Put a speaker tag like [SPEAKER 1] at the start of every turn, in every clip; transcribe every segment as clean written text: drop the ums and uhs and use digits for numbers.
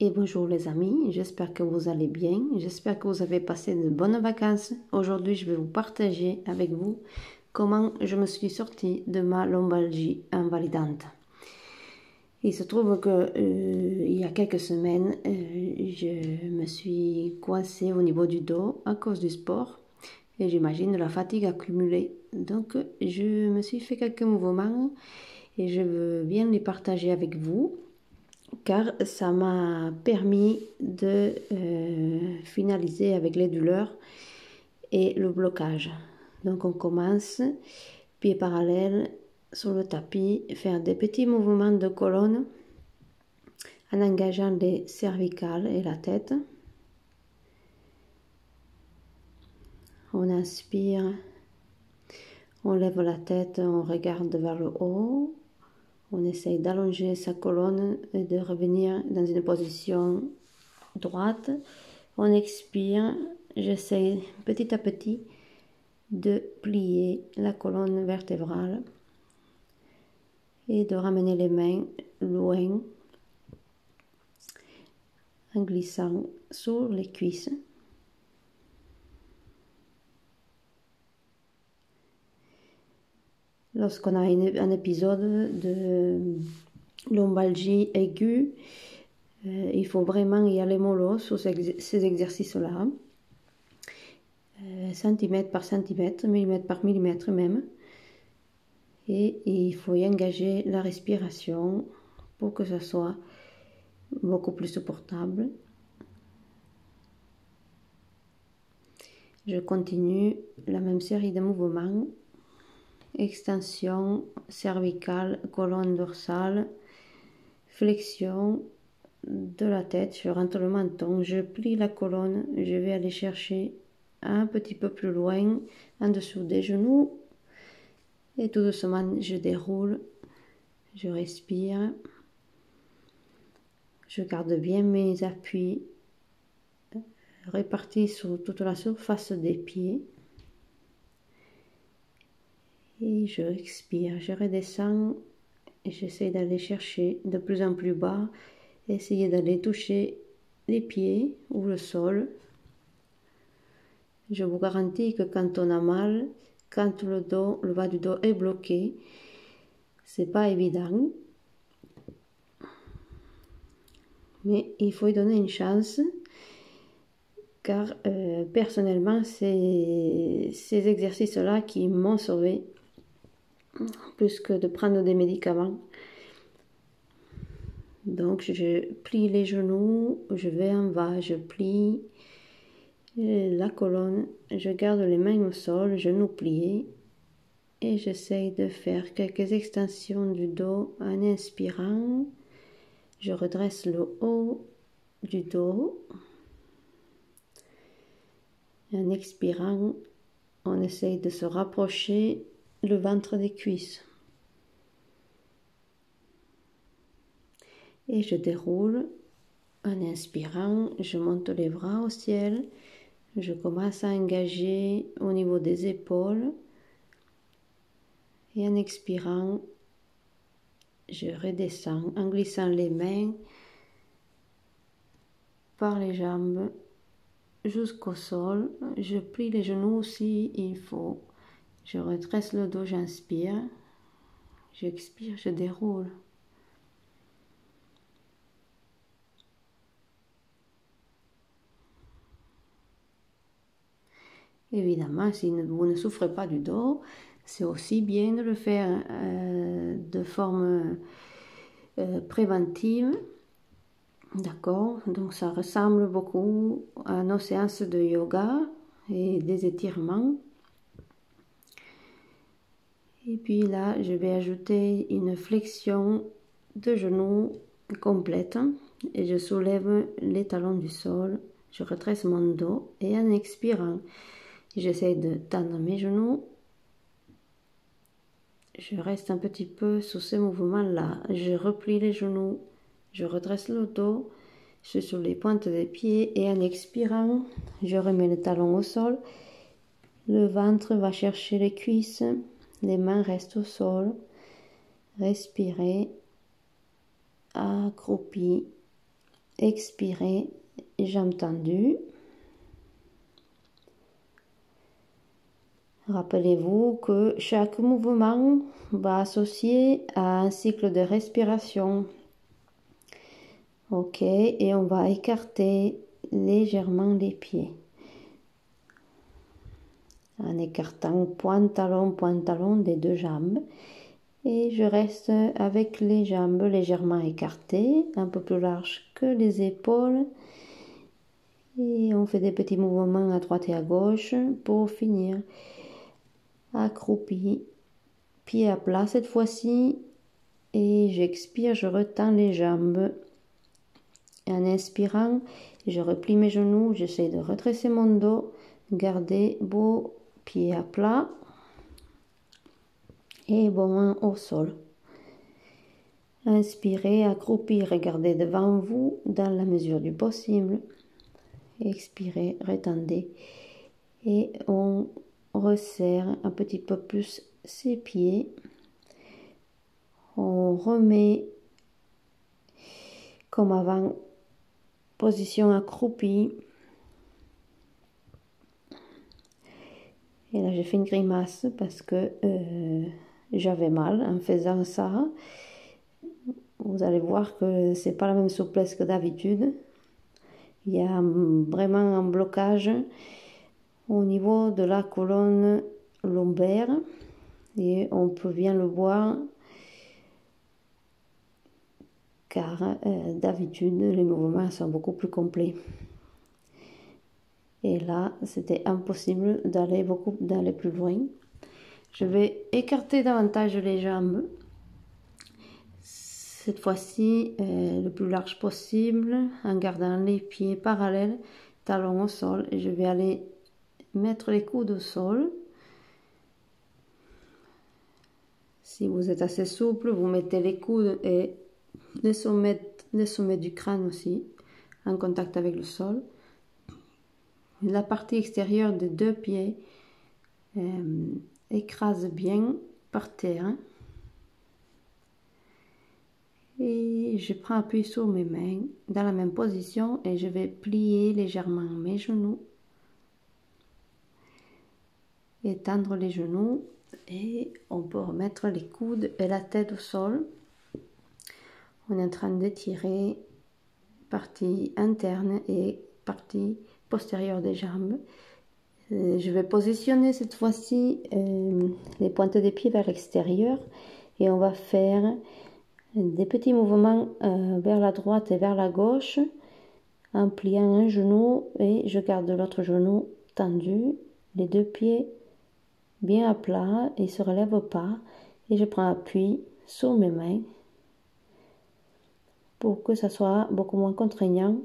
[SPEAKER 1] Et bonjour les amis, j'espère que vous allez bien, j'espère que vous avez passé de bonnes vacances. Aujourd'hui, je vais vous partager avec vous comment je me suis sortie de ma lombalgie invalidante. Il se trouve que il y a quelques semaines, je me suis coincée au niveau du dos à cause du sport et j'imagine de la fatigue accumulée. Donc, je me suis fait quelques mouvements et je veux bien les partager avec vous, car ça m'a permis de finaliser avec les douleurs et le blocage. Donc on commence, pieds parallèles sur le tapis, faire des petits mouvements de colonne en engageant les cervicales et la tête. On inspire, on lève la tête, on regarde vers le haut. On essaye d'allonger sa colonne et de revenir dans une position droite. On expire. J'essaye petit à petit de plier la colonne vertébrale et de ramener les mains loin en glissant sur les cuisses. Lorsqu'on a un épisode de lombalgie aiguë, il faut vraiment y aller mollo sur ces exercices-là, centimètre par centimètre, millimètre par millimètre même. Et il faut y engager la respiration pour que ça soit beaucoup plus supportable. Je continue la même série de mouvements. Extension cervicale, colonne dorsale, flexion de la tête, je rentre le menton, je plie la colonne, je vais aller chercher un petit peu plus loin, en dessous des genoux, et tout doucement je déroule, je respire, je garde bien mes appuis répartis sur toute la surface des pieds. Et je expire, je redescends et j'essaie d'aller chercher de plus en plus bas, essayer d'aller toucher les pieds ou le sol. Je vous garantis que quand on a mal, quand le bas du dos est bloqué, c'est pas évident. Mais il faut y donner une chance, car personnellement, c'est ces exercices-là qui m'ont sauvé, plus que de prendre des médicaments. Donc je plie les genoux, je vais en bas, je plie la colonne, je garde les mains au sol, genoux pliés, et j'essaye de faire quelques extensions du dos en inspirant. Je redresse le haut du dos. En expirant, on essaye de se rapprocher le ventre des cuisses. Et je déroule. En inspirant, je monte les bras au ciel. Je commence à engager au niveau des épaules. Et en expirant, je redescends en glissant les mains par les jambes jusqu'au sol. Je plie les genoux aussi, il faut. Je redresse le dos, j'inspire. J'expire, je déroule. Évidemment, si vous ne souffrez pas du dos, c'est aussi bien de le faire de forme préventive. D'accord? Donc ça ressemble beaucoup à nos séances de yoga et des étirements. Et puis là, je vais ajouter une flexion de genoux complète et je soulève les talons du sol. Je redresse mon dos et en expirant, j'essaie de tendre mes genoux. Je reste un petit peu sur ce mouvement-là. Je replie les genoux, je redresse le dos, je suis sur les pointes des pieds et en expirant, je remets les talons au sol. Le ventre va chercher les cuisses, les mains restent au sol. Respirez, accroupi expirez, jambes tendues. Rappelez-vous que chaque mouvement va associer à un cycle de respiration. Ok, et on va écarter légèrement les pieds. En écartant pointe-talon des deux jambes. Et je reste avec les jambes légèrement écartées, un peu plus larges que les épaules. Et on fait des petits mouvements à droite et à gauche pour finir accroupi, pied à plat cette fois-ci. Et j'expire, je retends les jambes. En inspirant, je replie mes genoux, j'essaie de redresser mon dos, garder beau pied à plat. Et bon au sol. Inspirez, accroupi, regardez devant vous dans la mesure du possible. Expirez, retendez. Et on resserre un petit peu plus ses pieds. On remet comme avant, position accroupie. Et là j'ai fait une grimace parce que j'avais mal en faisant ça. Vous allez voir que c'est pas la même souplesse que d'habitude. Il y a vraiment un blocage au niveau de la colonne lombaire et on peut bien le voir car d'habitude les mouvements sont beaucoup plus complets. Et là, c'était impossible d'aller plus loin. Je vais écarter davantage les jambes. Cette fois-ci, le plus large possible, en gardant les pieds parallèles, talons au sol. Et je vais aller mettre les coudes au sol. Si vous êtes assez souple, vous mettez les coudes et le sommet du crâne aussi, en contact avec le sol. La partie extérieure des deux pieds écrase bien par terre. Et je prends appui sur mes mains dans la même position et je vais plier légèrement mes genoux. Étendre les genoux et on peut remettre les coudes et la tête au sol. On est en train d'étirer partie interne et partie postérieure des jambes. Je vais positionner cette fois-ci les pointes des pieds vers l'extérieur et on va faire des petits mouvements vers la droite et vers la gauche en pliant un genou et je garde l'autre genou tendu, les deux pieds bien à plat, ils ne se relèvent pas et je prends appui sur mes mains pour que ça soit beaucoup moins contraignant.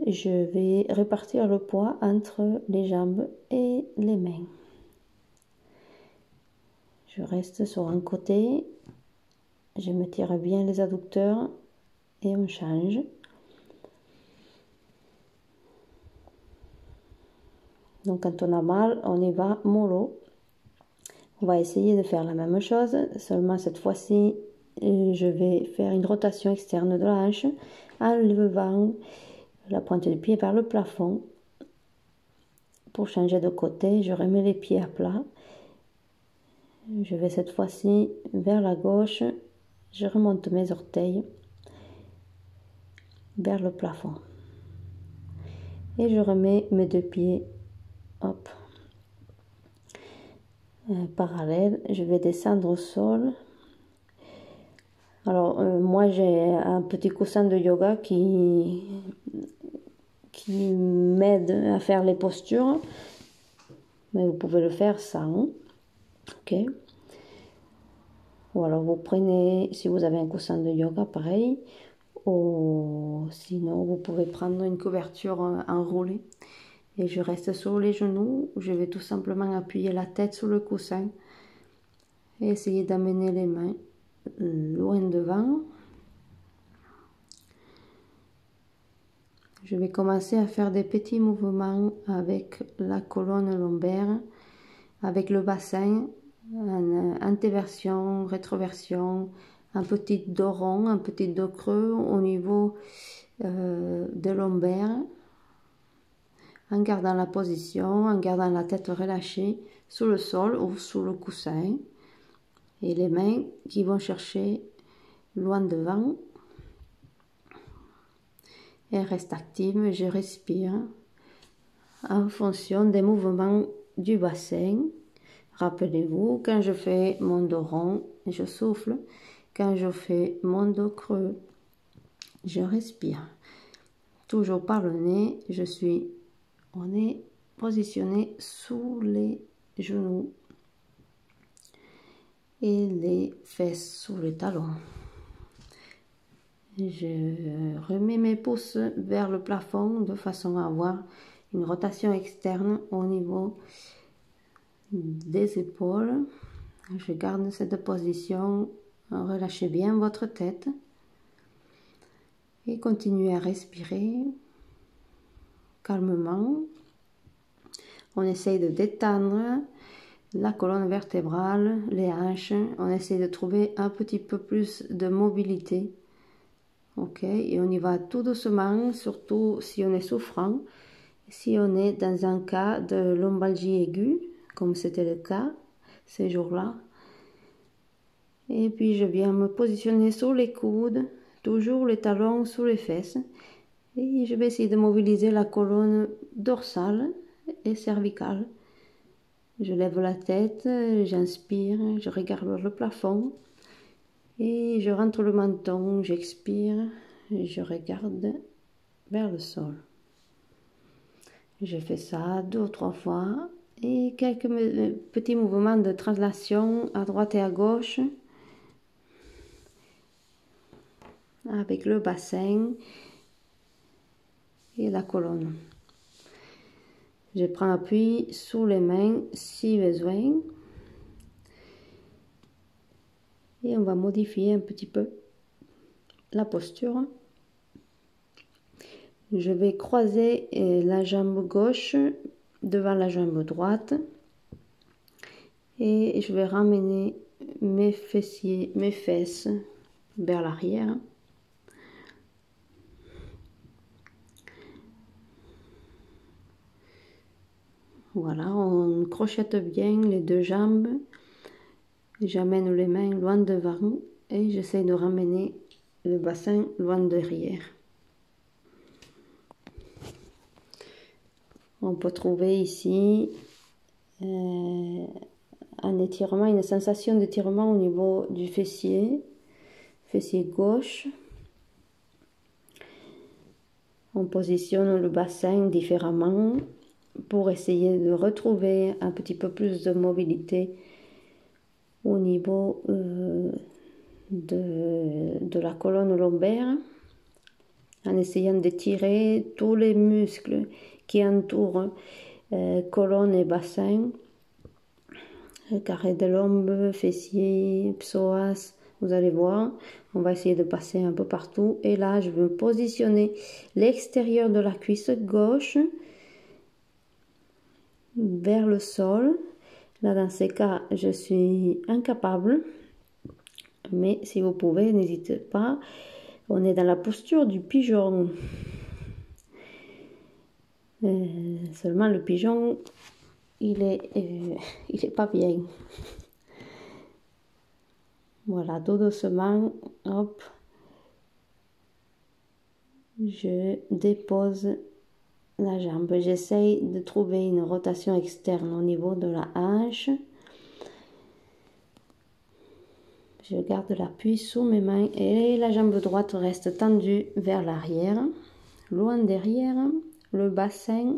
[SPEAKER 1] Je vais répartir le poids entre les jambes et les mains. Je reste sur un côté, je me tire bien les adducteurs et on change. Donc quand on a mal, on y va mollo. On va essayer de faire la même chose, seulement cette fois-ci, je vais faire une rotation externe de la hanche en levant la pointe du pied vers le plafond. Pour changer de côté, je remets les pieds à plat. Je vais cette fois-ci vers la gauche, je remonte mes orteils vers le plafond. Et je remets mes deux pieds, hop, parallèles. Je vais descendre au sol. Alors, moi j'ai un petit coussin de yoga qui m'aide à faire les postures. Mais vous pouvez le faire sans. Ok. Ou alors vous prenez, si vous avez un coussin de yoga, pareil. Ou sinon, vous pouvez prendre une couverture enroulée. Et je reste sur les genoux. Je vais tout simplement appuyer la tête sur le coussin. Et essayer d'amener les mains loin devant. Je vais commencer à faire des petits mouvements avec la colonne lombaire, avec le bassin, en antéversion, rétroversion, un petit dos rond, un petit dos creux au niveau de lombaire, en gardant la position, en gardant la tête relâchée sous le sol ou sous le coussin, et les mains qui vont chercher loin devant. Et reste active, je respire en fonction des mouvements du bassin. Rappelez-vous, quand je fais mon dos rond, je souffle. Quand je fais mon dos creux, je respire. Toujours par le nez, on est positionné sous les genoux et les fesses sous les talons. Je remets mes pouces vers le plafond de façon à avoir une rotation externe au niveau des épaules. Je garde cette position. Relâchez bien votre tête et continuez à respirer calmement. On essaye de détendre la colonne vertébrale, les hanches. On essaye de trouver un petit peu plus de mobilité. Ok, et on y va tout doucement, surtout si on est souffrant, si on est dans un cas de lombalgie aiguë, comme c'était le cas ces jours-là. Et puis je viens me positionner sur les coudes, toujours les talons sous les fesses. Et je vais essayer de mobiliser la colonne dorsale et cervicale. Je lève la tête, j'inspire, je regarde le plafond. Et je rentre le menton, j'expire, et je regarde vers le sol. Je fais ça 2 ou 3 fois. Et quelques petits mouvements de translation à droite et à gauche. Avec le bassin et la colonne. Je prends appui sous les mains si besoin. Et on va modifier un petit peu la posture. Je vais croiser la jambe gauche devant la jambe droite. Et je vais ramener mes fesses vers l'arrière. Voilà, on crochette bien les 2 jambes. J'amène les mains loin devant et j'essaie de ramener le bassin loin derrière. On peut trouver ici un étirement, une sensation d'étirement au niveau du fessier gauche. On positionne le bassin différemment pour essayer de retrouver un petit peu plus de mobilité au niveau de la colonne lombaire, en essayant d'étirer tous les muscles qui entourent colonne et bassin, carré de l'ombre, fessier, psoas. Vous allez voir, on va essayer de passer un peu partout. Et là, je vais positionner l'extérieur de la cuisse gauche vers le sol. Là, dans ces cas, je suis incapable. Mais si vous pouvez, n'hésitez pas. On est dans la posture du pigeon. Seulement, le pigeon, il est pas bien. Voilà, tout doucement, hop. Je dépose la jambe. J'essaye de trouver une rotation externe au niveau de la hanche. Je garde l'appui sous mes mains et la jambe droite reste tendue vers l'arrière. Loin derrière, le bassin,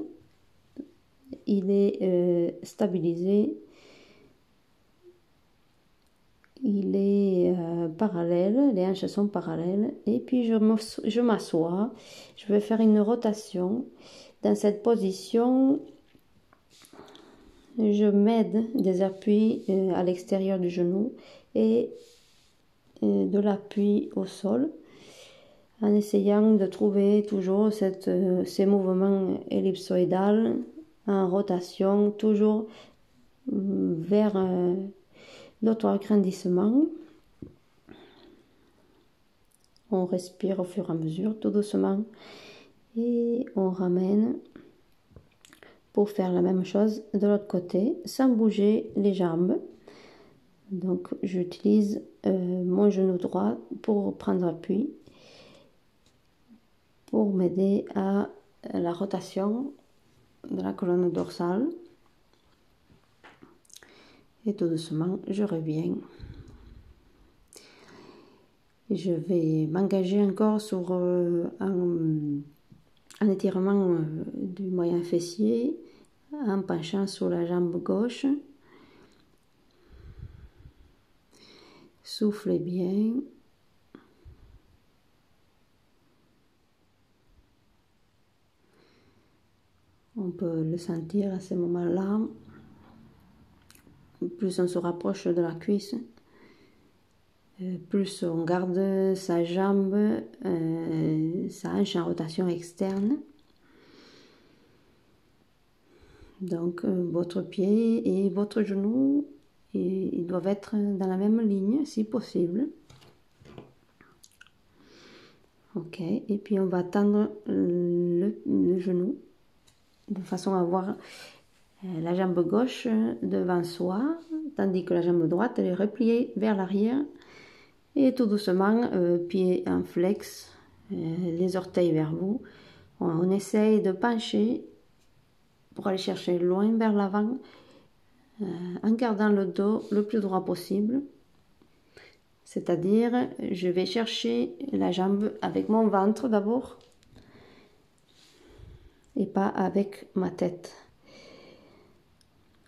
[SPEAKER 1] il est stabilisé. Il est parallèle, les hanches sont parallèles. Et puis je m'assois. Je vais faire une rotation. Dans cette position, je m'aide des appuis à l'extérieur du genou et de l'appui au sol, en essayant de trouver toujours ces mouvements ellipsoïdales en rotation, toujours vers l'auto-agrandissement. On respire au fur et à mesure, tout doucement. Et on ramène pour faire la même chose de l'autre côté, sans bouger les jambes. Donc, j'utilise mon genou droit pour prendre appui, pour m'aider à la rotation de la colonne dorsale. Et tout doucement, je reviens. Je vais m'engager encore sur un étirement du moyen fessier en penchant sur la jambe gauche. Soufflez bien. On peut le sentir à ce moment-là. Plus on se rapproche de la cuisse, plus on garde sa jambe, sa hanche en rotation externe. Donc votre pied et votre genou, ils doivent être dans la même ligne si possible. Ok, et puis on va tendre le genou de façon à avoir la jambe gauche devant soi, tandis que la jambe droite elle est repliée vers l'arrière. Et tout doucement, pied en flex, les orteils vers vous. On essaye de pencher pour aller chercher loin vers l'avant, en gardant le dos le plus droit possible. C'est-à-dire, je vais chercher la jambe avec mon ventre d'abord, et pas avec ma tête.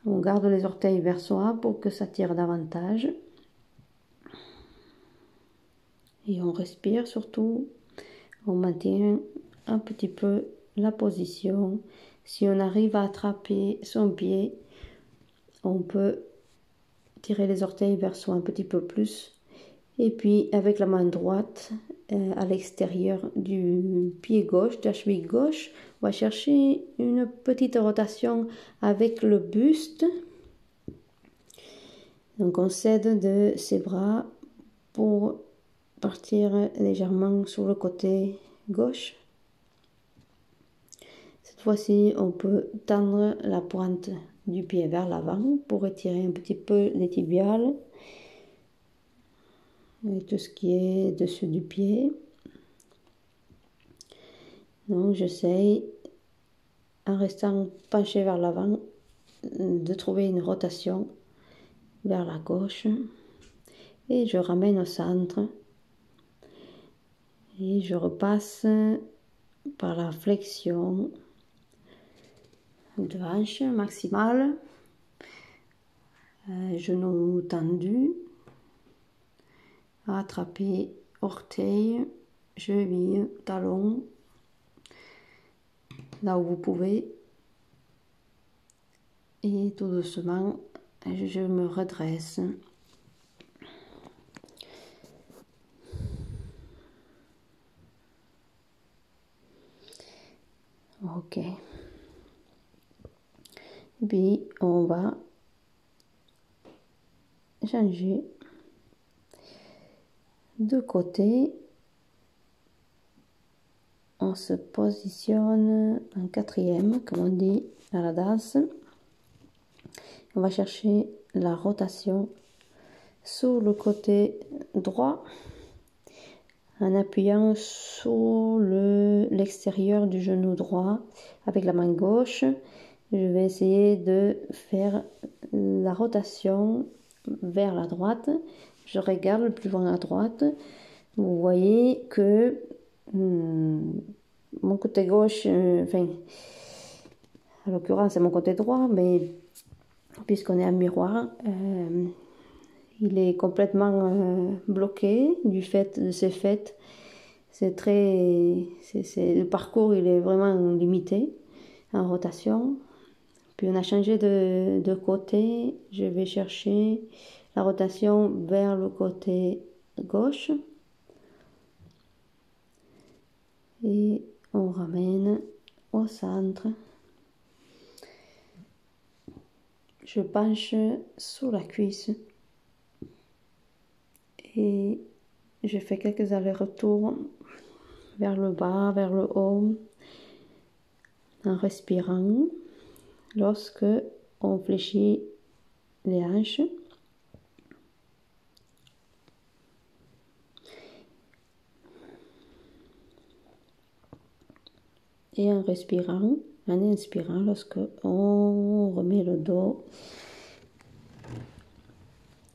[SPEAKER 1] On garde les orteils vers soi pour que ça tire davantage. Et on respire surtout. On maintient un petit peu la position. Si on arrive à attraper son pied, on peut tirer les orteils vers soi un petit peu plus. Et puis avec la main droite à l'extérieur du pied gauche, de la cheville gauche, on va chercher une petite rotation avec le buste. Donc on s'aide de ses bras pour partir légèrement sur le côté gauche. Cette fois-ci, on peut tendre la pointe du pied vers l'avant pour étirer un petit peu les tibiales et tout ce qui est dessus du pied. Donc j'essaye, en restant penché vers l'avant, de trouver une rotation vers la gauche et je ramène au centre et je repasse par la flexion de hanche maximale, genou tendu, attraper orteil, cheville, talon, là où vous pouvez, et tout doucement je me redresse. Ok. Puis on va changer de côté. On se positionne en quatrième, comme on dit à la danse. On va chercher la rotation sur le côté droit en appuyant sur l'extérieur du genou droit avec la main gauche. Je vais essayer de faire la rotation vers la droite. Je regarde le plus loin à droite. Vous voyez que mon côté gauche, enfin, en l'occurrence c'est mon côté droit, mais puisqu'on est en miroir, il est complètement bloqué du fait de ces faits. Le parcours il est vraiment limité en rotation. Puis on a changé de côté. Je vais chercher la rotation vers le côté gauche. Et on ramène au centre. Je penche sur la cuisse. Et j'ai fait quelques allers-retours vers le bas, vers le haut, en respirant lorsque on fléchit les hanches. Et en respirant, en inspirant lorsque on remet le dos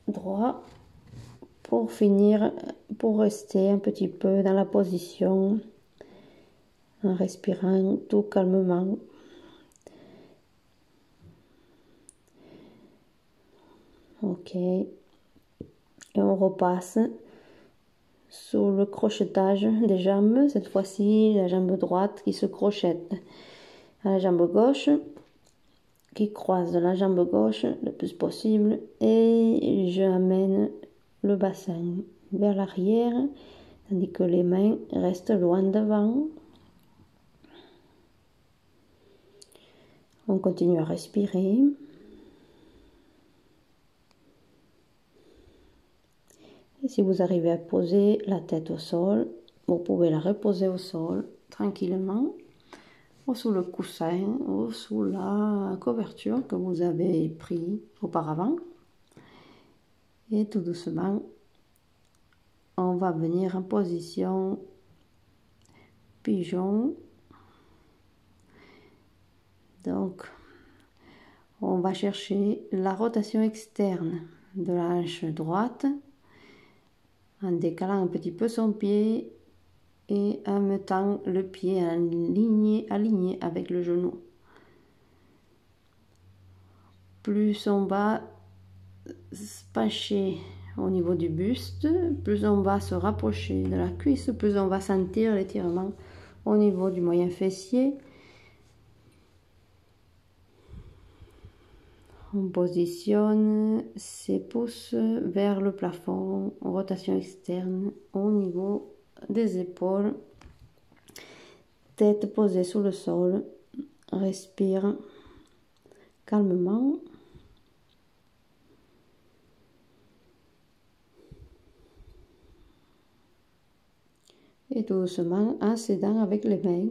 [SPEAKER 1] droit pour finir, pour rester un petit peu dans la position en respirant tout calmement. Ok. Et on repasse sur le crochetage des jambes. Cette fois-ci, la jambe droite qui se crochette à la jambe gauche, qui croise la jambe gauche le plus possible. Et je amène le bassin vers l'arrière, tandis que les mains restent loin devant. On continue à respirer. Et si vous arrivez à poser la tête au sol, vous pouvez la reposer au sol tranquillement, ou sous le coussin, ou sous la couverture que vous avez pris auparavant. Et tout doucement, on va venir en position pigeon. Donc, on va chercher la rotation externe de la hanche droite en décalant un petit peu son pied et en mettant le pied aligné avec le genou. Plus on va se pencher au niveau du buste, plus on va se rapprocher de la cuisse, plus on va sentir l'étirement au niveau du moyen fessier. On positionne ses pouces vers le plafond, en rotation externe au niveau des épaules, tête posée sur le sol, respire calmement. Et tout doucement en s'aidant avec les mains.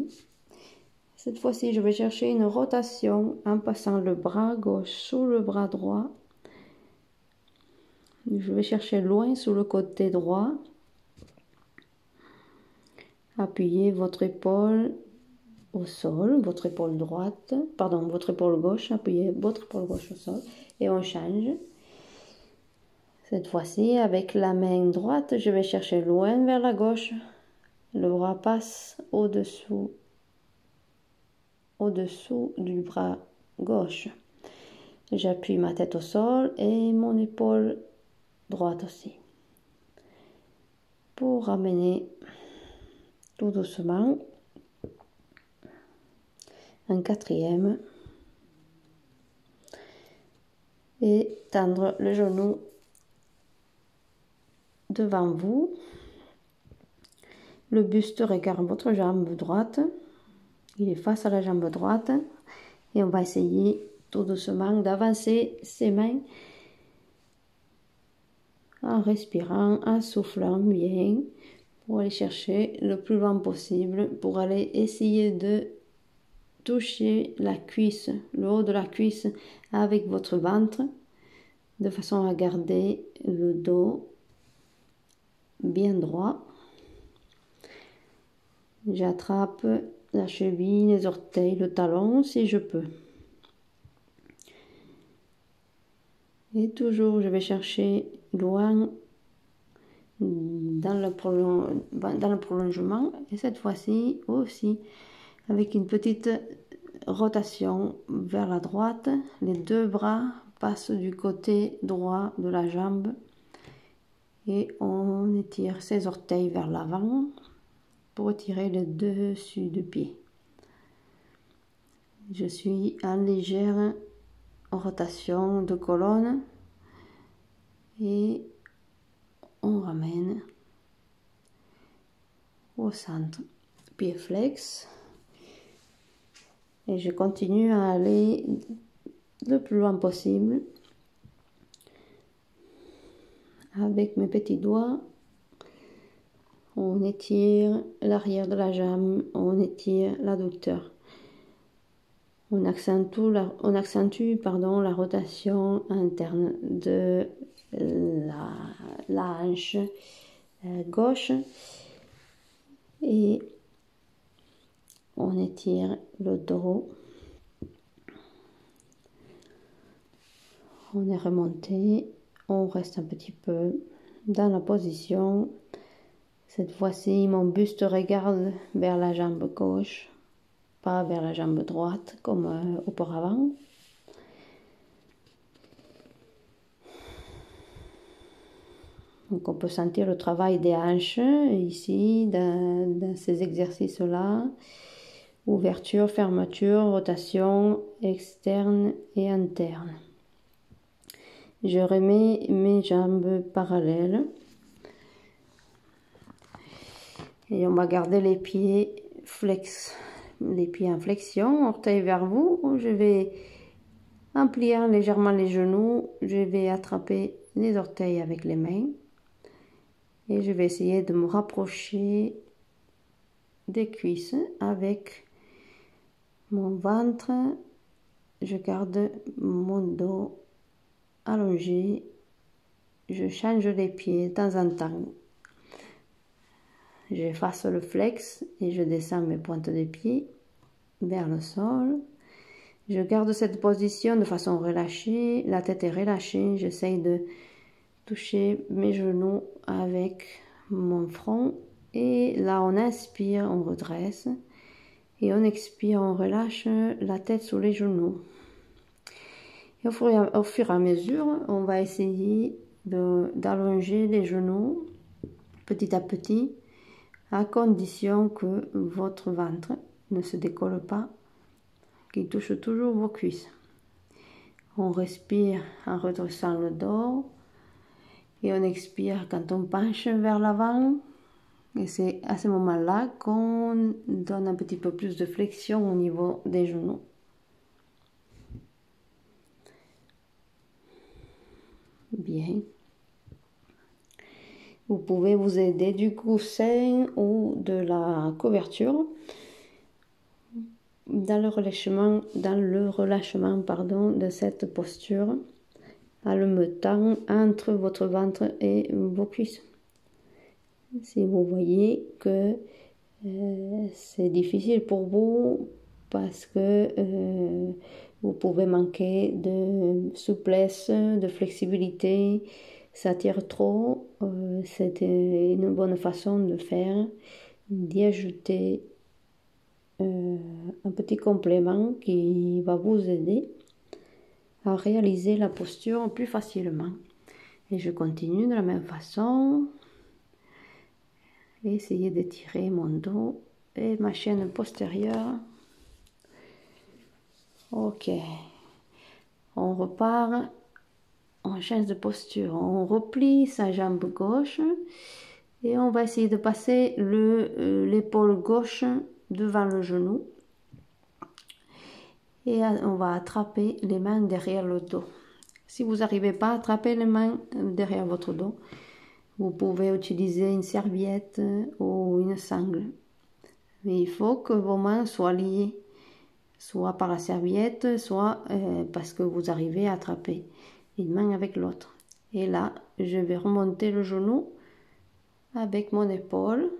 [SPEAKER 1] Cette fois-ci, je vais chercher une rotation en passant le bras gauche sous le bras droit. Je vais chercher loin sur le côté droit. Appuyez votre épaule au sol, votre épaule droite, pardon, votre épaule gauche, appuyez votre épaule gauche au sol et on change. Cette fois-ci, avec la main droite, je vais chercher loin vers la gauche. Le bras passe au-dessous du bras gauche. J'appuie ma tête au sol et mon épaule droite aussi. Pour ramener tout doucement un quatrième et tendre le genou devant vous. Le buste regarde votre jambe droite. Il est face à la jambe droite. Et on va essayer tout doucement d'avancer ses mains en respirant, en soufflant bien pour aller chercher le plus loin possible, pour aller essayer de toucher la cuisse, le haut de la cuisse avec votre ventre, de façon à garder le dos bien droit. J'attrape la cheville, les orteils, le talon si je peux. Et toujours, je vais chercher loin dans le prolongement. Et cette fois-ci aussi, avec une petite rotation vers la droite. Les deux bras passent du côté droit de la jambe. Et on étire ses orteils vers l'avant pour tirer le dessus du pied. Je suis en légère rotation de colonne et on ramène au centre. Pied flex. Et je continue à aller le plus loin possible avec mes petits doigts On étire l'arrière de la jambe, on étire l'adducteur. On accentue la rotation interne de la hanche gauche et on étire le dos. On est remonté, on reste un petit peu dans la position. Cette fois-ci, mon buste regarde vers la jambe gauche, pas vers la jambe droite comme auparavant. Donc on peut sentir le travail des hanches ici, dans ces exercices-là. Ouverture, fermeture, rotation externe et interne. Je remets mes jambes parallèles. Et on va garder les pieds en flexion, orteils vers vous. Je vais, en pliant légèrement les genoux, je vais attraper les orteils avec les mains. Et je vais essayer de me rapprocher des cuisses avec mon ventre. Je garde mon dos allongé. Je change les pieds de temps en temps. J'efface le flex et je descends mes pointes des pieds vers le sol. Je garde cette position de façon relâchée. La tête est relâchée. J'essaye de toucher mes genoux avec mon front. Et là, on inspire, on redresse. Et on expire, on relâche la tête sous les genoux. Et au fur et à mesure, on va essayer d'allonger les genoux petit à petit, à condition que votre ventre ne se décolle pas, qu'il touche toujours vos cuisses. On respire en redressant le dos et on expire quand on penche vers l'avant. Et c'est à ce moment-là qu'on donne un petit peu plus de flexion au niveau des genoux. Bien. Vous pouvez vous aider du coussin ou de la couverture dans le relâchement de cette posture, en le mettant entre votre ventre et vos cuisses. Si vous voyez que c'est difficile pour vous parce que vous pouvez manquer de souplesse, de flexibilité, ça tire trop, c'est une bonne façon de faire, d'y ajouter un petit complément qui va vous aider à réaliser la posture plus facilement. Et je continue de la même façon. Essayez d'étirer mon dos et ma chaîne postérieure. Ok. On repart. On change de posture. On replie sa jambe gauche. Et on va essayer de passer l'épaule gauche devant le genou. Et on va attraper les mains derrière le dos. Si vous n'arrivez pas à attraper les mains derrière votre dos, vous pouvez utiliser une serviette ou une sangle. Mais il faut que vos mains soient liées, soit par la serviette, soit parce que vous arrivez à attraper une main avec l'autre. Et là, je vais remonter le genou avec mon épaule.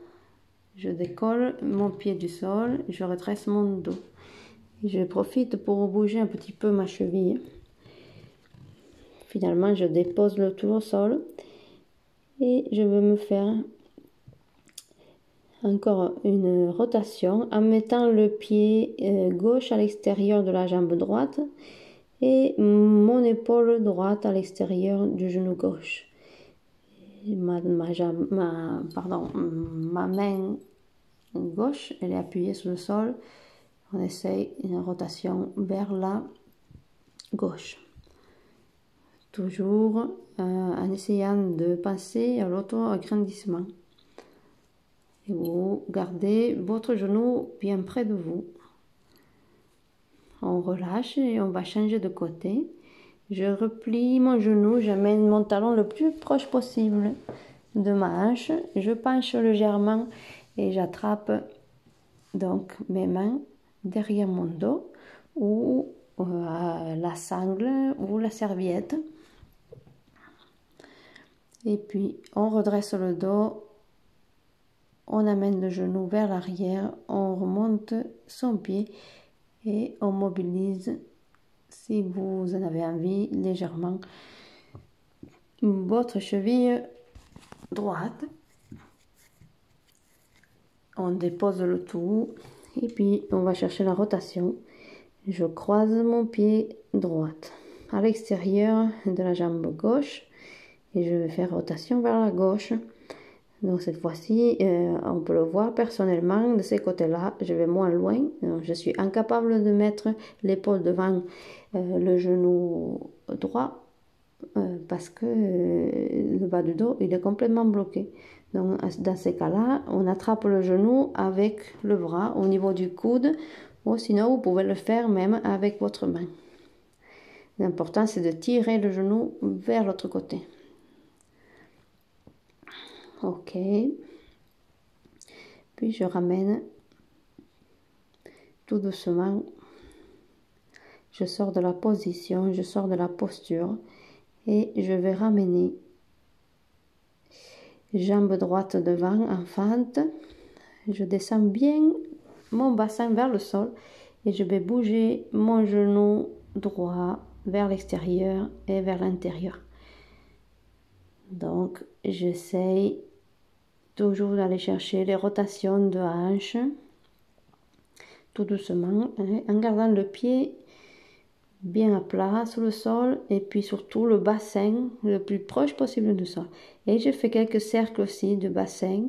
[SPEAKER 1] Je décolle mon pied du sol, je redresse mon dos. Et je profite pour bouger un petit peu ma cheville. Finalement, je dépose le tout au sol. Et je vais me faire encore une rotation en mettant le pied gauche à l'extérieur de la jambe droite et mon épaule droite à l'extérieur du genou gauche. Ma main gauche, elle est appuyée sur le sol. On essaye une rotation vers la gauche. Toujours en essayant de penser à l'auto-agrandissement. Et vous gardez votre genou bien près de vous. On relâche et on va changer de côté. Je replie mon genou, j'amène mon talon le plus proche possible de ma hanche, je penche légèrement et j'attrape donc mes mains derrière mon dos ou la sangle ou la serviette. Et puis on redresse le dos, on amène le genou vers l'arrière, on remonte son pied et on mobilise, si vous en avez envie, légèrement votre cheville droite. On dépose le tout et puis on va chercher la rotation. Je croise mon pied droit à l'extérieur de la jambe gauche et je vais faire rotation vers la gauche. Donc cette fois-ci, on peut le voir personnellement, de ces côtés-là, je vais moins loin. Donc, je suis incapable de mettre l'épaule devant le genou droit parce que le bas du dos, il est complètement bloqué. Donc dans ces cas-là, on attrape le genou avec le bras au niveau du coude, ou sinon vous pouvez le faire même avec votre main. L'important c'est de tirer le genou vers l'autre côté. Ok. Puis je ramène tout doucement. Je sors de la position, je sors de la posture et je vais ramener jambe droite devant en fente. Je descends bien mon bassin vers le sol et je vais bouger mon genou droit vers l'extérieur et vers l'intérieur. Donc j'essaye toujours d'aller chercher les rotations de hanche tout doucement en gardant le pied bien à plat sur le sol et puis surtout le bassin le plus proche possible du sol. Et je fais quelques cercles aussi de bassin.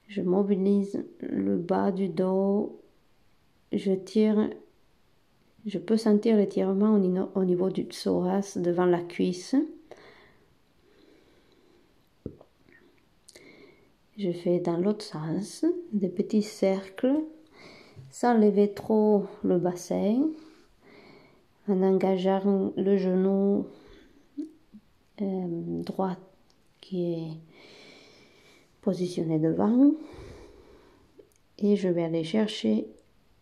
[SPEAKER 1] Je mobilise le bas du dos, je tire, je peux sentir l'étirement au niveau du psoas devant la cuisse. Je fais dans l'autre sens des petits cercles sans lever trop le bassin, en engageant le genou droit qui est positionné devant. Et je vais aller chercher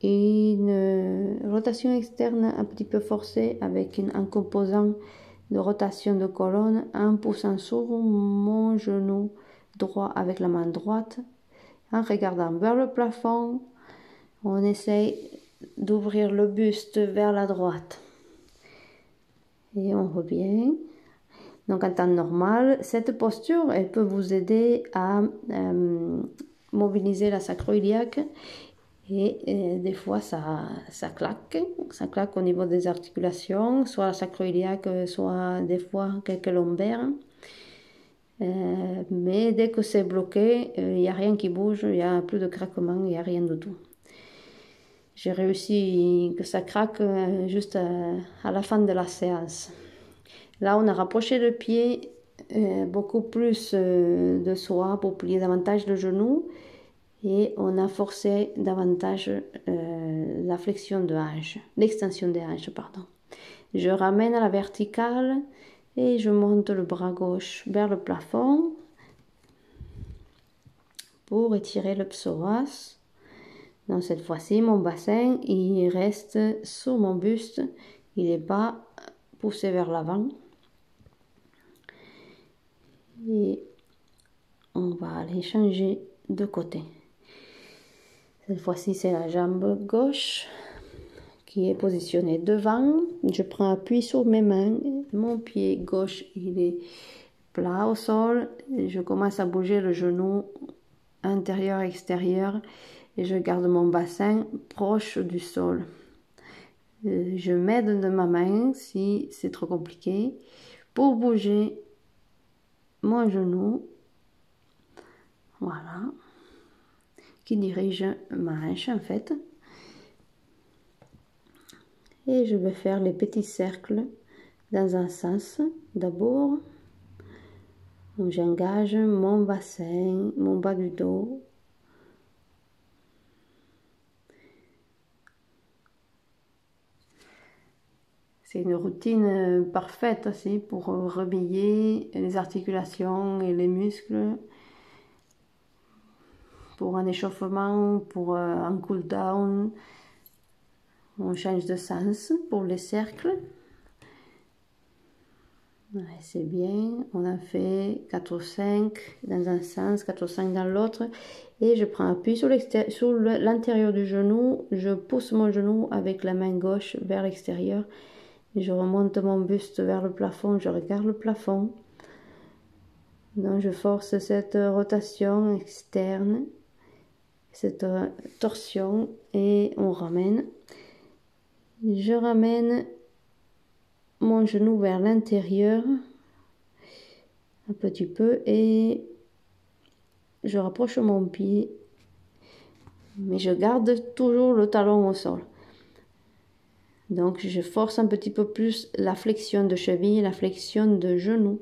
[SPEAKER 1] une rotation externe un petit peu forcée avec un composant de rotation de colonne en poussant sur mon genou droit avec la main droite, en regardant vers le plafond. On essaye d'ouvrir le buste vers la droite et on revient. Donc en temps normal, cette posture elle peut vous aider à mobiliser la sacro-iliaque et des fois ça claque au niveau des articulations, soit la sacro-iliaque, soit des fois quelques lombaires. Mais dès que c'est bloqué, il n'y a rien qui bouge, il n'y a plus de craquement, il n'y a rien du tout. J'ai réussi que ça craque juste à la fin de la séance. Là, on a rapproché le pied beaucoup plus de soi pour plier davantage le genou et on a forcé davantage la flexion de hanche, l'extension des hanches, pardon. Je ramène à la verticale et je monte le bras gauche vers le plafond pour étirer le psoas. Donc cette fois-ci, mon bassin, il reste sur mon buste, il n'est pas poussé vers l'avant. Et on va aller changer de côté. Cette fois-ci, c'est la jambe gauche qui est positionnée devant. Je prends appui sur mes mains. Mon pied gauche, il est plat au sol. Et je commence à bouger le genou intérieur-extérieur et je garde mon bassin proche du sol. Je m'aide de ma main si c'est trop compliqué pour bouger mon genou, voilà, qui dirige ma hanche en fait. Et je vais faire les petits cercles dans un sens d'abord. J'engage mon bassin, mon bas du dos. C'est une routine parfaite aussi pour réveiller les articulations et les muscles, pour un échauffement, pour un cool down. On change de sens pour les cercles. Ouais, c'est bien, on a fait 4 ou 5 dans un sens, 4 ou 5 dans l'autre, et je prends appui sur l'intérieur du genou, je pousse mon genou avec la main gauche vers l'extérieur, je remonte mon buste vers le plafond, je regarde le plafond, donc je force cette rotation externe, cette torsion, et on ramène, je ramène mon genou vers l'intérieur un petit peu et je rapproche mon pied, mais je garde toujours le talon au sol. Donc je force un petit peu plus la flexion de cheville, la flexion de genou,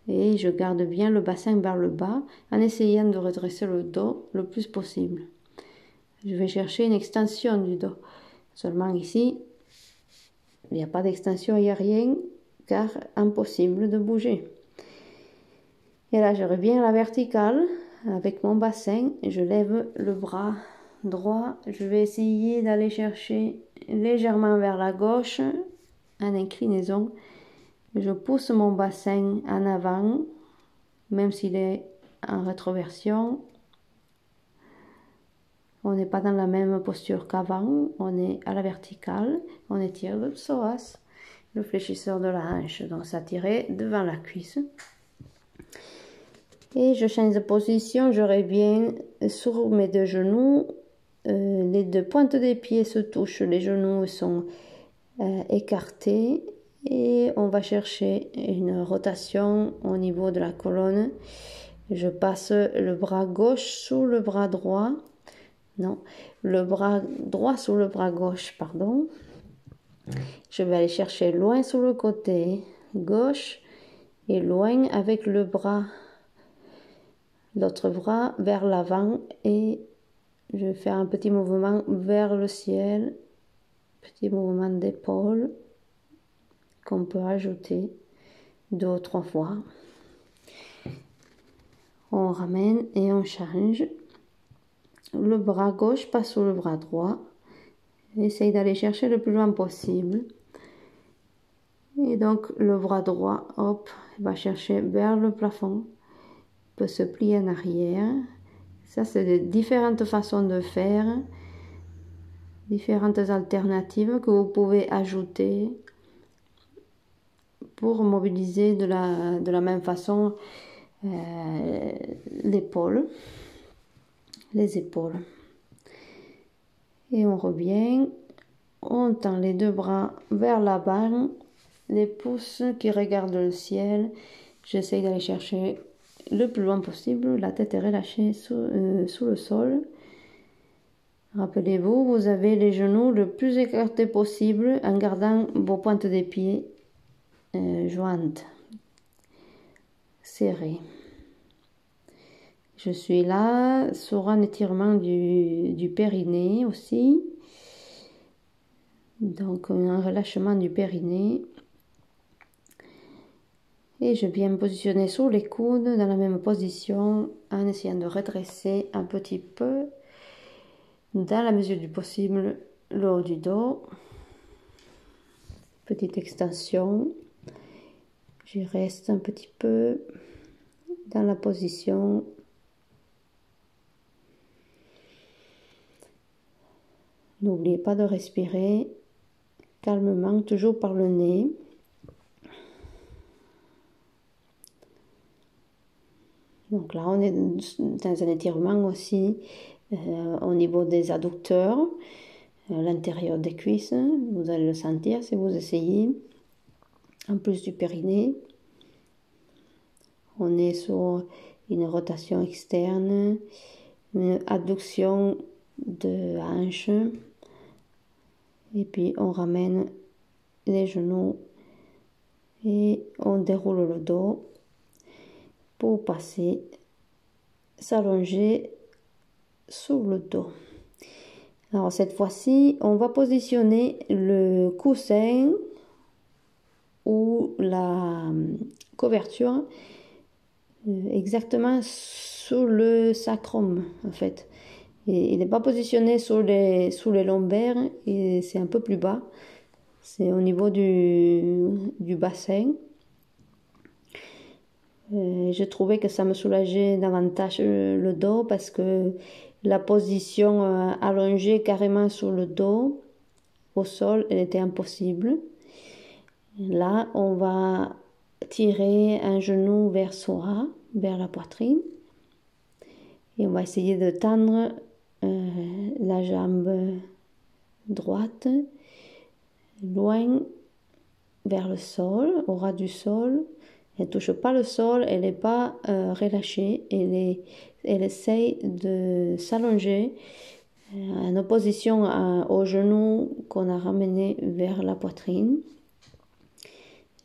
[SPEAKER 1] et je garde bien le bassin vers le bas en essayant de redresser le dos le plus possible. Je vais chercher une extension du dos. Seulement ici, il n'y a pas d'extension, il n'y a rien, car impossible de bouger. Et là, je reviens à la verticale avec mon bassin. Je lève le bras droit. Je vais essayer d'aller chercher légèrement vers la gauche en inclinaison. Je pousse mon bassin en avant, même s'il est en rétroversion. On n'est pas dans la même posture qu'avant. On est à la verticale. On étire le psoas, le fléchisseur de la hanche. Donc s'attirer devant la cuisse. Et je change de position, je reviens sur mes deux genoux, les deux pointes des pieds se touchent, les genoux sont écartés et on va chercher une rotation au niveau de la colonne. Je passe le bras gauche sous le bras droit, non, le bras droit sous le bras gauche, pardon. Je vais aller chercher loin sur le côté gauche et loin avec le bras, l'autre bras vers l'avant et je vais faire un petit mouvement vers le ciel, petit mouvement d'épaule qu'on peut ajouter 2 ou 3 fois. On ramène et on change. Le bras gauche passe sur le bras droit. Essaye d'aller chercher le plus loin possible. Et donc le bras droit, hop, va chercher vers le plafond. Peut se plier en arrière. Ça, c'est de différentes façons de faire, différentes alternatives que vous pouvez ajouter pour mobiliser de la même façon l'épaule, les épaules. Et on revient, on tend les deux bras vers l'avant, les pouces qui regardent le ciel. J'essaye d'aller chercher le plus loin possible, la tête est relâchée sous le sol. Rappelez-vous, vous avez les genoux le plus écartés possible en gardant vos pointes des pieds jointes, serrées. Je suis là sur un étirement du périnée aussi, donc un relâchement du périnée. Et je viens me positionner sur les coudes dans la même position en essayant de redresser un petit peu, dans la mesure du possible, le haut du dos. Petite extension. Je reste un petit peu dans la position. N'oubliez pas de respirer calmement, toujours par le nez. Donc là, on est dans un étirement aussi au niveau des adducteurs, l'intérieur des cuisses. Vous allez le sentir si vous essayez. En plus du périnée, on est sur une rotation externe, une adduction de hanche. Et puis on ramène les genoux et on déroule le dos pour passer, s'allonger sur le dos. Alors cette fois-ci, on va positionner le coussin ou la couverture exactement sous le sacrum en fait. Et il n'est pas positionné sous les lombaires, et c'est un peu plus bas. C'est au niveau du bassin. Je trouvais que ça me soulageait davantage le dos parce que la position allongée carrément sur le dos au sol, elle était impossible. Là, on va tirer un genou vers soi, vers la poitrine. Et on va essayer de tendre la jambe droite loin vers le sol, au ras du sol. Elle ne touche pas le sol, elle n'est pas relâchée, elle essaye de s'allonger en opposition au genou qu'on a ramené vers la poitrine.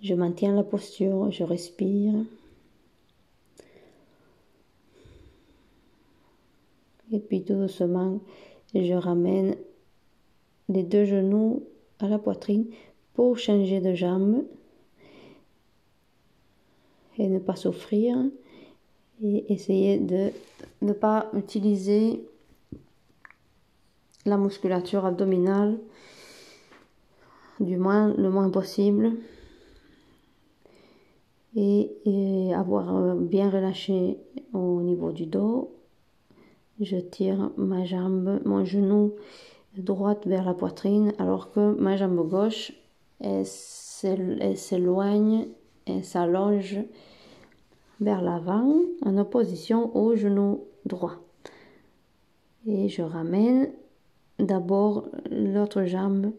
[SPEAKER 1] Je maintiens la posture, je respire. Et puis tout doucement, je ramène les deux genoux à la poitrine pour changer de jambe et ne pas souffrir, et essayer de ne pas utiliser la musculature abdominale, du moins le moins possible, et avoir bien relâché au niveau du dos. Je tire ma jambe, mon genou droite vers la poitrine, alors que ma jambe gauche elle s'éloigne et s'allonge vers l'avant en opposition au genou droit. Et je ramène d'abord l'autre jambe.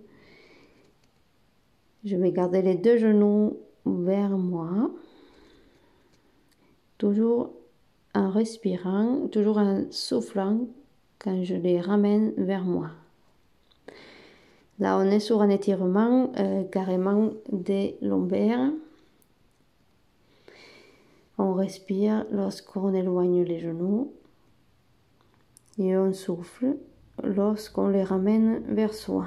[SPEAKER 1] Je vais garder les deux genoux vers moi, toujours en respirant, toujours en soufflant quand je les ramène vers moi. Là, on est sur un étirement carrément des lombaires. On respire lorsqu'on éloigne les genoux et on souffle lorsqu'on les ramène vers soi.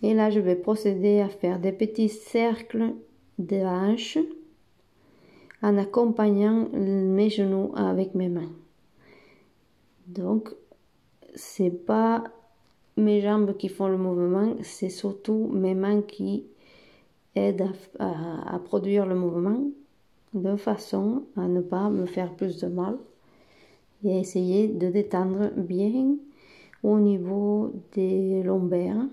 [SPEAKER 1] Et là, je vais procéder à faire des petits cercles de hanches en accompagnant mes genoux avec mes mains. Donc, c'est pas mes jambes qui font le mouvement, c'est surtout mes mains qui aident à produire le mouvement, de façon à ne pas me faire plus de mal, et à essayer de détendre bien au niveau des lombaires,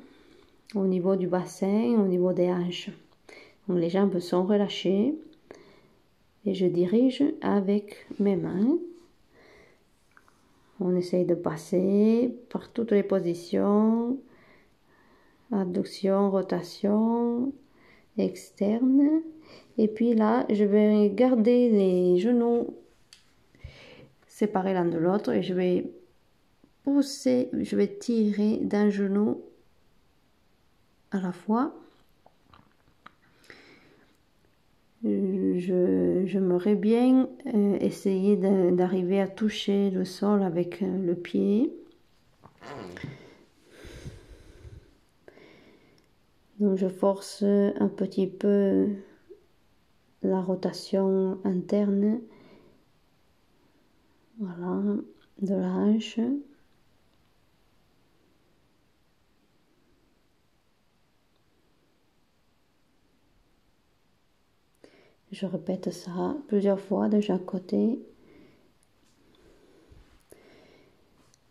[SPEAKER 1] au niveau du bassin, au niveau des hanches. Donc les jambes sont relâchées et je dirige avec mes mains. On essaye de passer par toutes les positions, abduction, rotation, externe. Et puis là, je vais garder les genoux séparés l'un de l'autre et je vais pousser, je vais tirer d'un genou à la fois. J'aimerais bien essayer d'arriver à toucher le sol avec le pied. Donc je force un petit peu la rotation interne, voilà, de la hanche. Je répète ça plusieurs fois de chaque côté.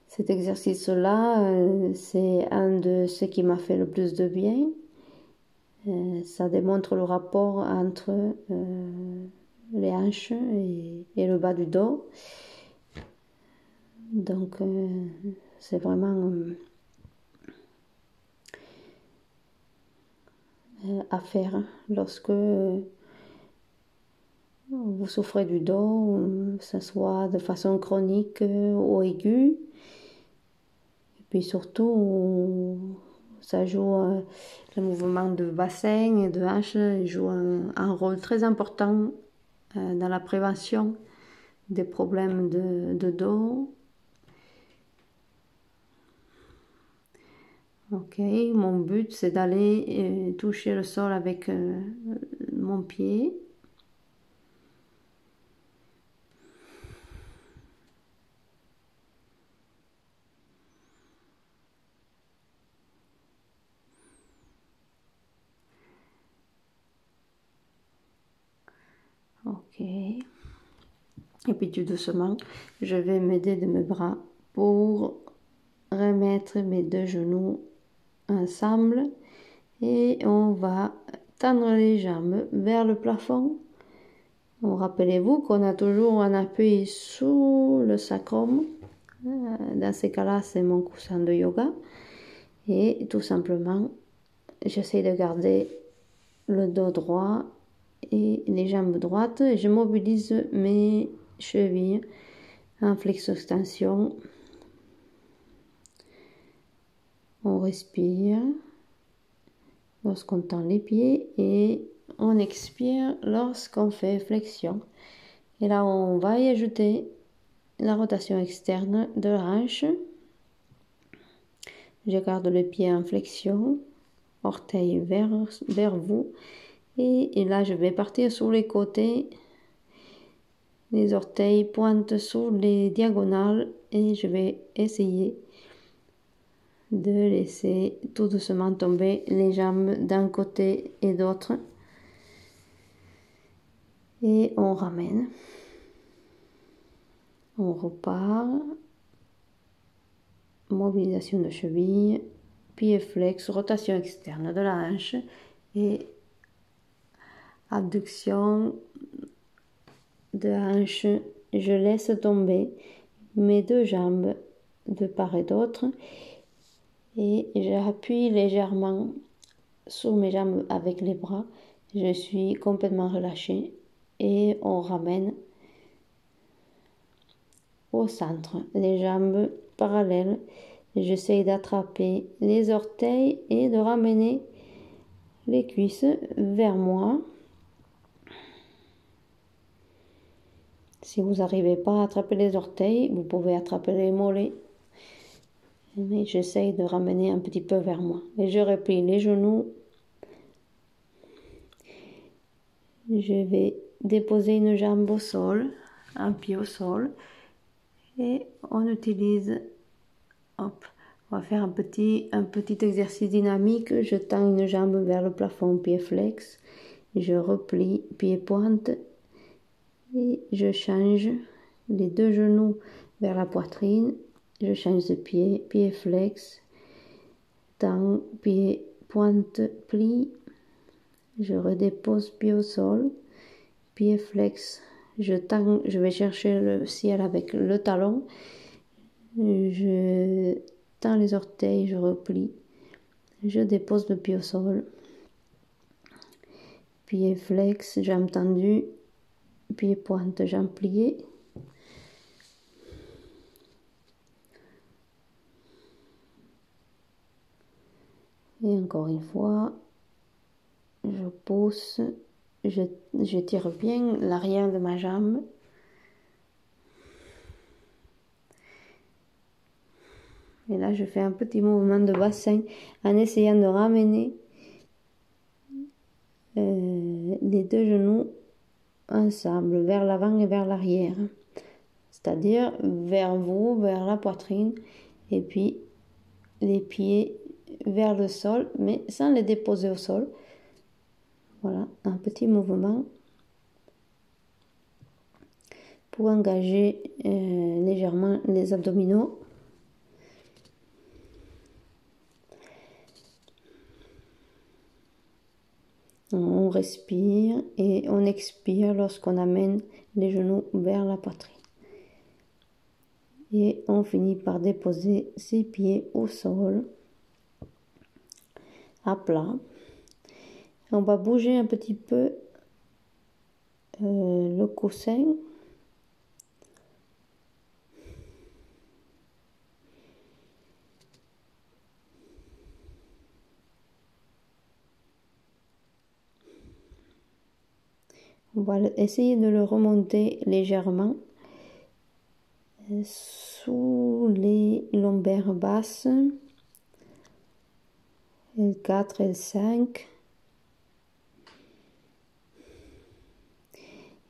[SPEAKER 1] Cet exercice-là, c'est un de ceux qui m'a fait le plus de bien. Ça démontre le rapport entre les hanches et le bas du dos. Donc, c'est vraiment à faire lorsque vous souffrez du dos, que ce soit de façon chronique ou aiguë. Et puis surtout, ça joue le mouvement de bassin et de hanche joue un rôle très important dans la prévention des problèmes de dos. Ok, mon but c'est d'aller toucher le sol avec mon pied. Ok. Et puis tout doucement, je vais m'aider de mes bras pour remettre mes deux genoux ensemble et on va tendre les jambes vers le plafond. Rappelez-vous qu'on a toujours un appui sous le sacrum. Dans ces cas-là, c'est mon coussin de yoga. Et tout simplement, j'essaie de garder le dos droit et les jambes droites. Et je mobilise mes chevilles en flexo-extension. On respire lorsqu'on tend les pieds et on expire lorsqu'on fait flexion. Et là, on va y ajouter la rotation externe de la hanche. Je garde le pied en flexion, orteil vers vous. Et là, je vais partir sur les côtés. Les orteils pointent sur les diagonales et je vais essayer de laisser tout doucement tomber les jambes d'un côté et d'autre. Et on ramène. On repart. Mobilisation de cheville, pied flex, rotation externe de la hanche et abduction de hanche. Je laisse tomber mes deux jambes de part et d'autre et j'appuie légèrement sur mes jambes avec les bras. Je suis complètement relâchée et on ramène au centre, les jambes parallèles. J'essaie d'attraper les orteils et de ramener les cuisses vers moi. Si vous n'arrivez pas à attraper les orteils, vous pouvez attraper les mollets. Mais j'essaie de ramener un petit peu vers moi. Et je replie les genoux. Je vais déposer une jambe au sol, un pied au sol. Et on utilise, hop, on va faire un petit exercice dynamique. Je tends une jambe vers le plafond, pied flex. Je replie, pied pointe. Et je change les deux genoux vers la poitrine. Je change de pied, pied flex. Tends, pied pointe, plie. Je redépose pied au sol. Pied flex. Je tends, je vais chercher le ciel avec le talon. Je tends les orteils, je replie. Je dépose le pied au sol. Pied flex, jambe tendue. Pied pointe, jambe pliée. Et encore une fois, je pousse, je tire bien l'arrière de ma jambe. Et là, je fais un petit mouvement de bassin en essayant de ramener les deux genoux ensemble, vers l'avant et vers l'arrière. C'est-à-dire vers vous, vers la poitrine, et puis les pieds vers le sol, mais sans les déposer au sol. Voilà, un petit mouvement pour engager légèrement les abdominaux. On respire et on expire lorsqu'on amène les genoux vers la poitrine. Et on finit par déposer ses pieds au sol, à plat. On va bouger un petit peu le coussin. On va essayer de le remonter légèrement sous les lombaires basses. L4, L5.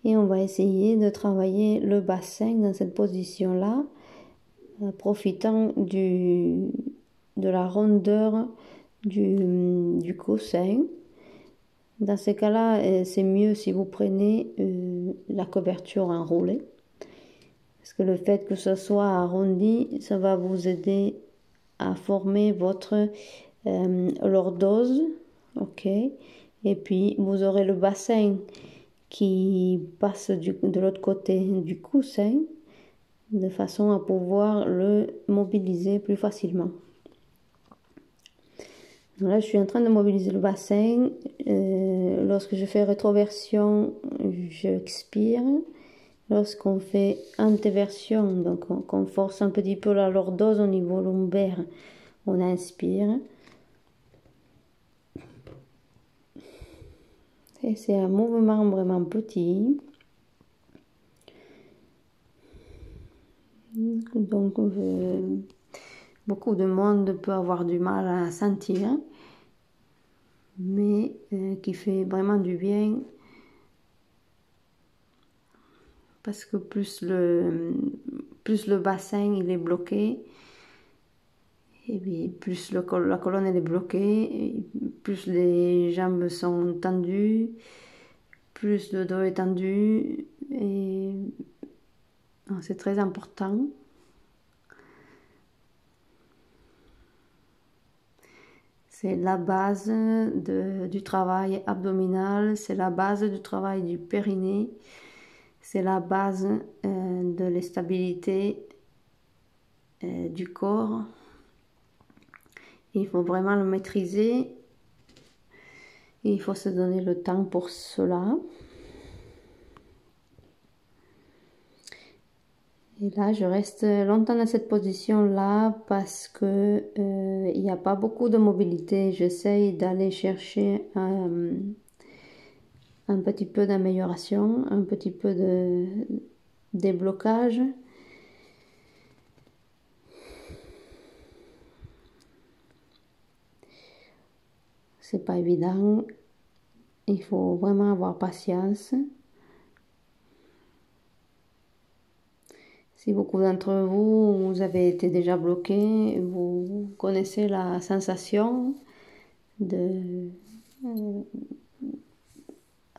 [SPEAKER 1] Et on va essayer de travailler le bassin dans cette position-là, profitant de la rondeur du coussin. Dans ces cas-là, c'est mieux si vous prenez la couverture enroulée. Parce que le fait que ce soit arrondi, ça va vous aider à former votre lordose. Ok. Et puis, vous aurez le bassin qui passe de l'autre côté du coussin, de façon à pouvoir le mobiliser plus facilement. Donc là, je suis en train de mobiliser le bassin. Lorsque je fais rétroversion, j'expire. Lorsqu'on fait antéversion, donc on force un petit peu la lordose au niveau lombaire, on inspire. Et c'est un mouvement vraiment petit. Donc, beaucoup de monde peut avoir du mal à sentir, mais qui fait vraiment du bien. Parce que plus le bassin il est bloqué, et puis plus la colonne elle est bloquée, plus les jambes sont tendues, plus le dos est tendu, et c'est très important. C'est la base du travail abdominal, c'est la base du travail du périnée, c'est la base de la stabilité du corps. Il faut vraiment le maîtriser. Et il faut se donner le temps pour cela. Et là, je reste longtemps dans cette position-là parce que il n'y a pas beaucoup de mobilité. J'essaye d'aller chercher un petit peu d'amélioration, un petit peu de déblocage. C'est pas évident. Il faut vraiment avoir patience. Si beaucoup d'entre vous, vous avez été déjà bloqué, vous connaissez la sensation de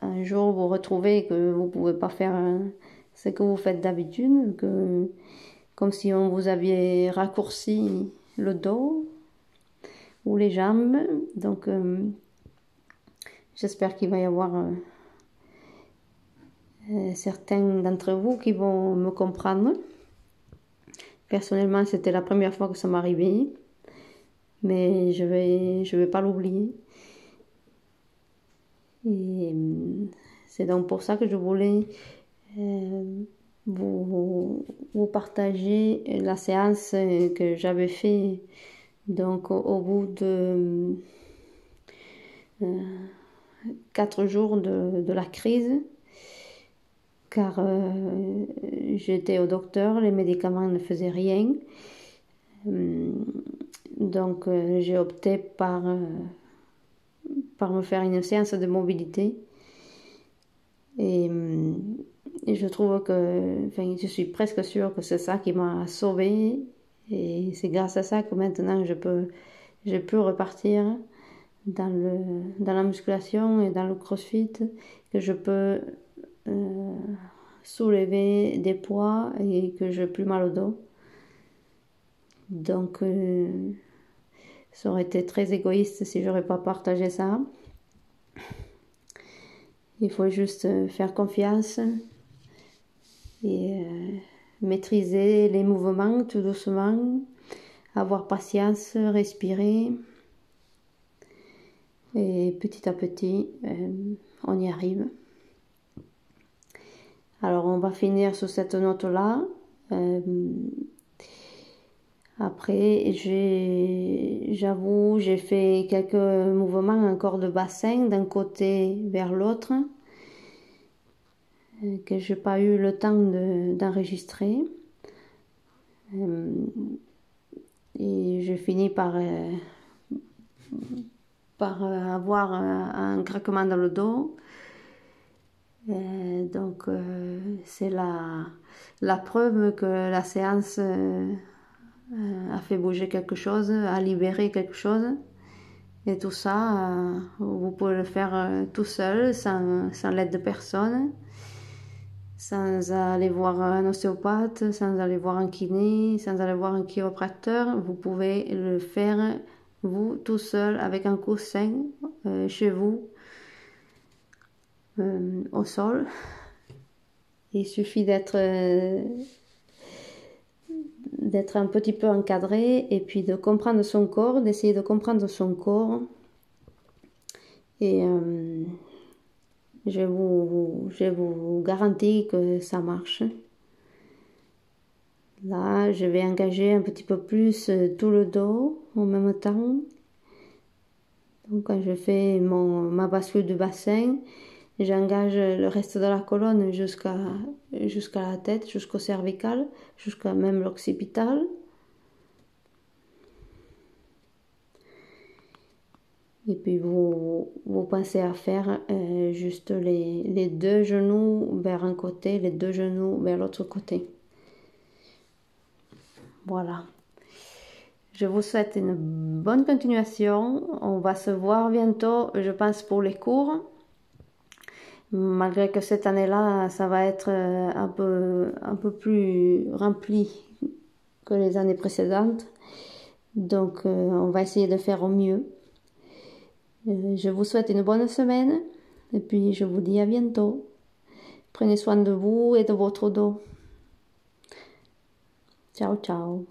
[SPEAKER 1] un jour vous retrouvez que vous ne pouvez pas faire ce que vous faites d'habitude, comme si on vous avait raccourci le dos ou les jambes. Donc j'espère qu'il va y avoir certains d'entre vous qui vont me comprendre. Personnellement, c'était la première fois que ça m'arrivait, mais je vais pas l'oublier. Et c'est donc pour ça que je voulais vous partager la séance que j'avais fait donc au bout de 4 jours de la crise, car j'étais au docteur, les médicaments ne faisaient rien. Donc j'ai opté par me faire une séance de mobilité. Et je trouve que, enfin, je suis presque sûre que c'est ça qui m'a sauvée. Et c'est grâce à ça que maintenant je peux repartir dans la musculation et dans le crossfit, que je peux soulever des poids et que j'ai plus mal au dos. Donc ça aurait été très égoïste si j'aurais pas partagé ça. Il faut juste faire confiance et maîtriser les mouvements tout doucement, avoir patience, respirer. Et petit à petit, on y arrive. Alors on va finir sur cette note-là. Après, j'avoue, j'ai fait quelques mouvements encore de bassin d'un côté vers l'autre, que je n'ai pas eu le temps d'enregistrer. Et je finis par par avoir un craquement dans le dos. Donc c'est la preuve que la séance a fait bouger quelque chose, a libéré quelque chose. Et tout ça, vous pouvez le faire tout seul, sans l'aide de personne, sans aller voir un ostéopathe, sans aller voir un kiné, sans aller voir un chiropracteur. Vous pouvez le faire vous tout seul avec un coussin chez vous, au sol. Il suffit d'être un petit peu encadré et puis de comprendre son corps, d'essayer de comprendre son corps. Et je vous garantis que ça marche. Là, je vais engager un petit peu plus tout le dos en même temps. Donc quand je fais ma bascule du bassin, j'engage le reste de la colonne jusqu'à la tête, jusqu'au cervical, jusqu'à même l'occipital. Et puis vous pensez à faire juste les deux genoux vers un côté, les deux genoux vers l'autre côté. Voilà. Je vous souhaite une bonne continuation. On va se voir bientôt, je pense, pour les cours. Malgré que cette année-là, ça va être un peu plus rempli que les années précédentes. Donc, on va essayer de faire au mieux. Je vous souhaite une bonne semaine. Et puis, je vous dis à bientôt. Prenez soin de vous et de votre dos. Ciao, ciao.